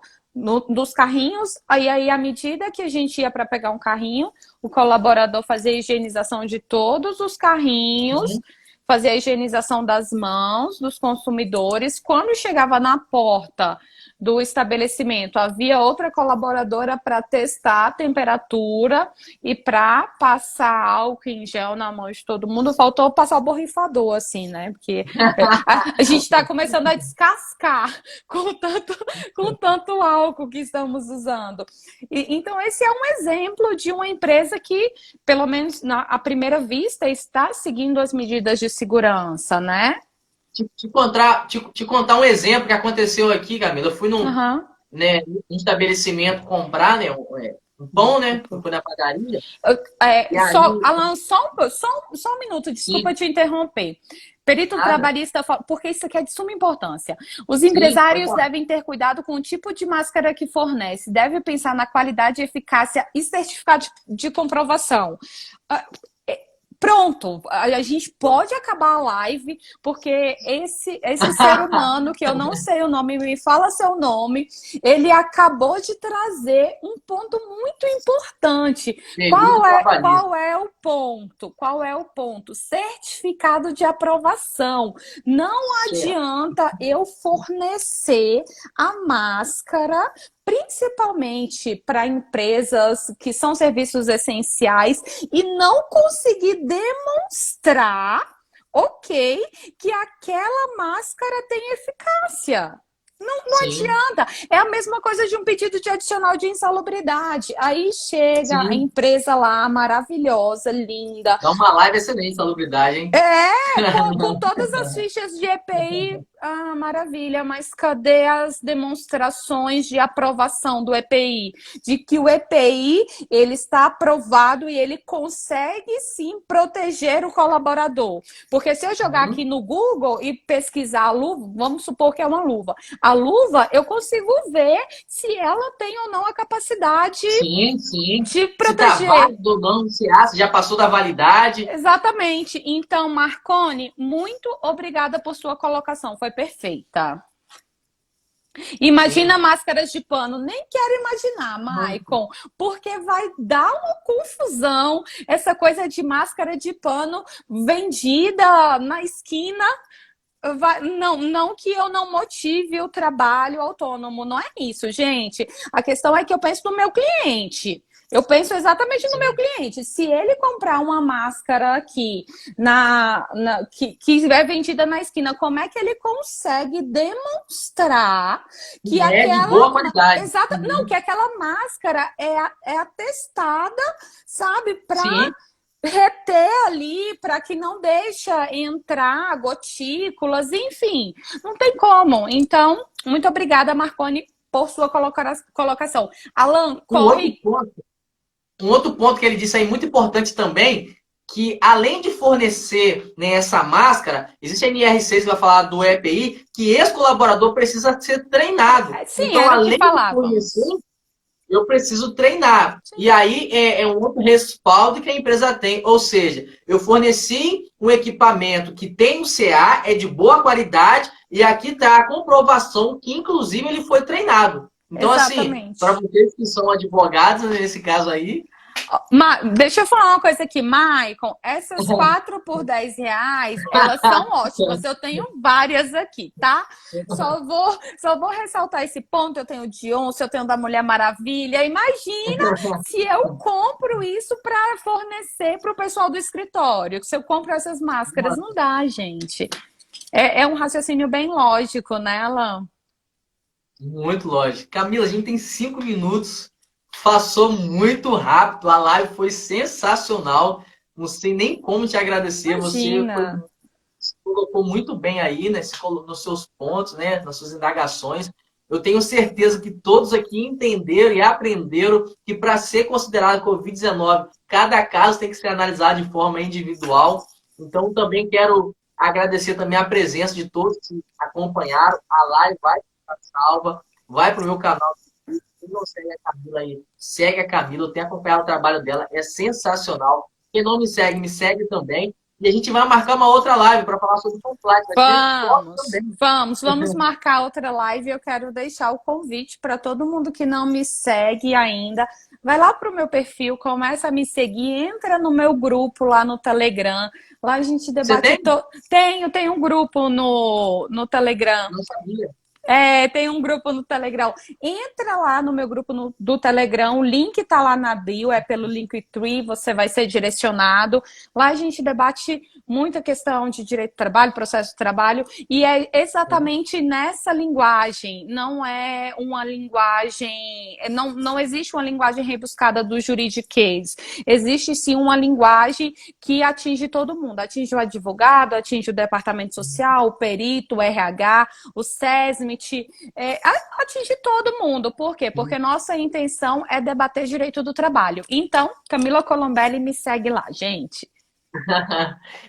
dos carrinhos, aí à medida que a gente ia para pegar um carrinho, o colaborador fazia a higienização de todos os carrinhos, Uhum. fazia a higienização das mãos dos consumidores. Quando chegava na porta do estabelecimento, havia outra colaboradora para testar a temperatura e para passar álcool em gel na mão de todo mundo. Faltou passar o borrifador, assim, né? Porque a gente está começando a descascar com tanto álcool que estamos usando. Então, esse é um exemplo de uma empresa que, pelo menos à primeira vista, está seguindo as medidas de segurança, né? Te contar um exemplo que aconteceu aqui, Camila. Eu fui Uhum. né, num estabelecimento comprar, né, um pão, né? Eu fui na padaria. E Só, aí, Alan, só um minuto, desculpa sim, te interromper. Perito nada. trabalhista, porque isso aqui é de suma importância. Os Sim, pode empresários falar. devem ter cuidado com o tipo de máscara que fornece, deve pensar na qualidade, eficácia e certificado de comprovação. Pronto, a gente pode acabar a live, porque esse ser humano, que eu não sei o nome, me fala seu nome, ele acabou de trazer um ponto muito importante. Perito trabalhista. Qual é o ponto? Qual é o ponto? Certificado de aprovação. Não Certo. adianta eu fornecer a máscara principalmente para empresas que são serviços essenciais e não conseguir demonstrar, ok, que aquela máscara tem eficácia. Não Sim, adianta. É a mesma coisa de um pedido de adicional de insalubridade. Aí chega a sim. empresa lá, maravilhosa, linda, É uma live excelente, salubridade, hein? com todas as fichas de EPI, maravilha, mas cadê as demonstrações de aprovação do EPI? De que o EPI ele está aprovado e ele consegue sim proteger o colaborador. Porque se eu jogar aqui Uhum. no Google e pesquisar a luva, vamos supor que é uma luva. A luva, eu consigo ver se ela tem ou não a capacidade Sim, sim. de Se tá proteger. válido ou não, se acha, já passou da validade. Exatamente. Então, Marcone, muito obrigada por sua colocação. Foi perfeita. Imagina Sim. máscaras de pano. Nem quero imaginar, Maicon, porque vai dar uma confusão essa coisa de máscara de pano vendida na esquina. Não que eu não motive o trabalho autônomo, não é isso, gente. A questão é que eu penso no meu cliente. Eu penso exatamente no meu Sim. cliente. Se ele comprar uma máscara aqui que é vendida na esquina, como é que ele consegue demonstrar que É de boa aquela qualidade. Uhum. que aquela máscara é atestada, sabe, para Sim. reter ali para que não deixa entrar gotículas, enfim, não tem como. Então, muito obrigada, Marcone, por sua colocação. Alan, Um outro corre. ponto, um outro ponto que ele disse aí muito importante também, que além de fornecer, né, essa máscara, existe a NR6 que vai falar do EPI, que esse colaborador precisa ser treinado. Sim, Então, era o que além de fornecer, falávamos. eu preciso treinar. E Sim. aí é um outro respaldo que a empresa tem. Ou seja, eu forneci um equipamento que tem um CA, é de boa qualidade, e aqui está a comprovação que, inclusive, ele foi treinado. Então, assim, para Exatamente. vocês que são advogados, nesse caso aí, Deixa eu falar uma coisa aqui, Maicon. Essas 4 por R$ 10, elas são ótimas. Eu tenho várias aqui, tá? Só vou ressaltar esse ponto. Eu tenho de onça, eu tenho da Mulher Maravilha. Imagina se eu compro isso para fornecer para o pessoal do escritório. Se eu compro essas máscaras, não dá, gente. É um raciocínio bem lógico, né, Alan? muito lógico. Camila, a gente tem 5 minutos. Passou muito rápido. A live foi sensacional. Não sei nem como te agradecer. Você foi Imagina. se colocou muito bem aí, né, nos seus pontos, né, nas suas indagações. Eu tenho certeza que todos aqui entenderam e aprenderam que para ser considerado Covid-19, cada caso tem que ser analisado de forma individual. Então, também quero Agradecer também a presença de todos que acompanharam. A live vai ficar salva, vai para o meu canal. Quem não segue a Camila aí, segue a Camila. Eu tenho acompanhado o trabalho dela, é sensacional. Quem não me segue também. E a gente vai marcar uma outra live para falar sobre compliance. Vai ter foto também. Vamos marcar outra live. Eu quero deixar o convite para todo mundo que não me segue ainda. Vai lá para o meu perfil, começa a me seguir, entra no meu grupo lá no Telegram. Lá a gente Você debate. tem? Tenho um grupo no Telegram. Não sabia. Tem um grupo no Telegram. Entra lá no meu grupo do Telegram, o link tá lá na bio, é pelo Linktree, você vai ser direcionado. Lá a gente debate muita questão de direito do trabalho, processo de trabalho, e é exatamente nessa linguagem. Não é uma linguagem... Não existe uma linguagem rebuscada do juridiquês. Existe sim uma linguagem que atinge todo mundo. Atinge o advogado, atinge o departamento social, o perito, o RH, o SESMIT, atinge todo mundo. Por quê? Porque nossa intenção é debater direito do trabalho. Então, Camila Colombelli, me segue lá, gente.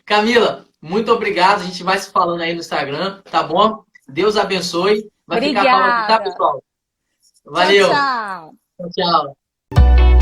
Camila, muito obrigado. A gente vai se falando aí no Instagram, tá bom? Deus abençoe. Vai ficar salvo aqui, tá, Obrigada. pessoal? Tchau, Valeu. tchau. Tchau, tchau.